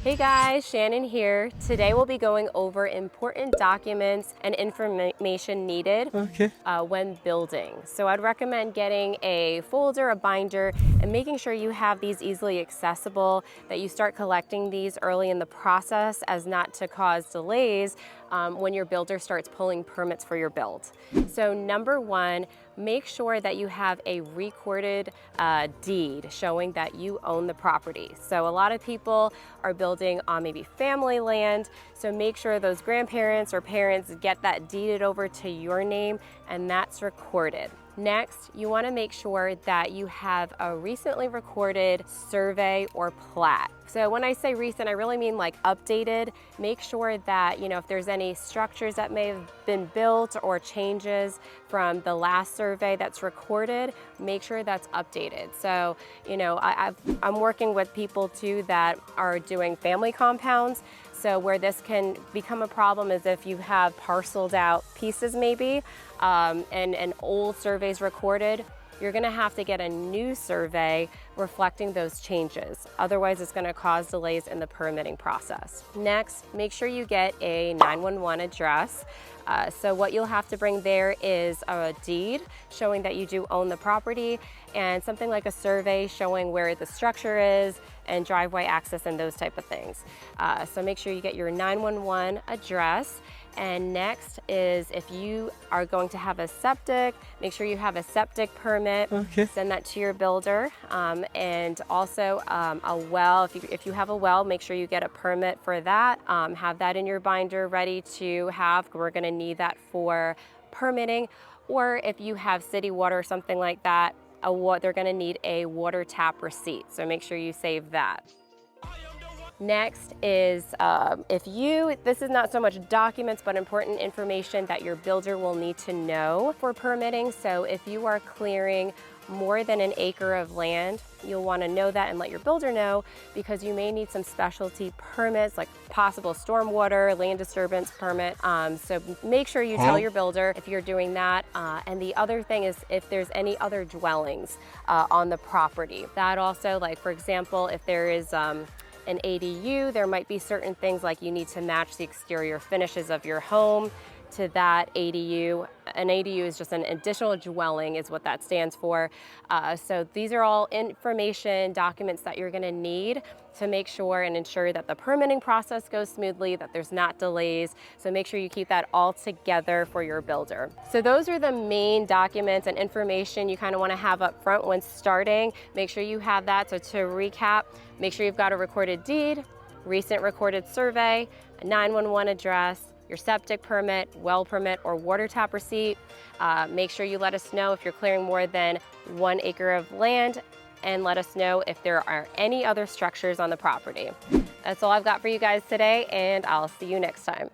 Hey guys, Shannon here. Today we'll be going over important documents and information needed when building. So I'd recommend getting a folder, a binder, and making sure you have these easily accessible, that you start collecting these early in the process as not to cause delays when your builder starts pulling permits for your build. So number one, make sure that you have a recorded deed showing that you own the property. So a lot of people are building on maybe family land, so make sure those grandparents or parents get that deeded over to your name and that's recorded. Next, you want to make sure that you have a recently recorded survey or plat. So when I say recent, I really mean like updated. Make sure that, if there's any structures that may have been built or changes from the last survey that's recorded, make sure that's updated. So, I'm working with people too that are doing family compounds. So where this can become a problem is if you have parceled out pieces maybe, and an old survey's recorded, you're gonna have to get a new survey reflecting those changes. Otherwise, it's gonna cause delays in the permitting process. Next, make sure you get a 911 address. So what you'll have to bring there is a deed showing that you do own the property and something like a survey showing where the structure is and driveway access and those type of things. So make sure you get your 911 address. And next is if you are going to have a septic, make sure you have a septic permit. Send that to your builder. And also a well, if you have a well, make sure you get a permit for that. Have that in your binder ready to have. We're gonna need that for permitting. Or if you have city water or something like that, they're gonna need a water tap receipt. So make sure you save that. Next is this is not so much documents, but important information that your builder will need to know for permitting. So if you are clearing more than an acre of land, you'll want to know that and let your builder know, because you may need some specialty permits like possible stormwater, land disturbance permit. So make sure you tell your builder if you're doing that. And the other thing is if there's any other dwellings on the property. That also, like for example, if there is an ADU, there might be certain things like you need to match the exterior finishes of your home to that ADU. An ADU is just an additional dwelling is what that stands for. So these are all information documents that you're gonna need to make sure and ensure that the permitting process goes smoothly, that there's not delays. So make sure you keep that all together for your builder. So those are the main documents and information you kind of want to have up front when starting. Make sure you have that. So to recap, make sure you've got a recorded deed, recent recorded survey, a 911 address, your septic permit, well permit, or water tap receipt. Make sure you let us know if you're clearing more than 1 acre of land, and let us know if there are any other structures on the property. That's all I've got for you guys today, and I'll see you next time.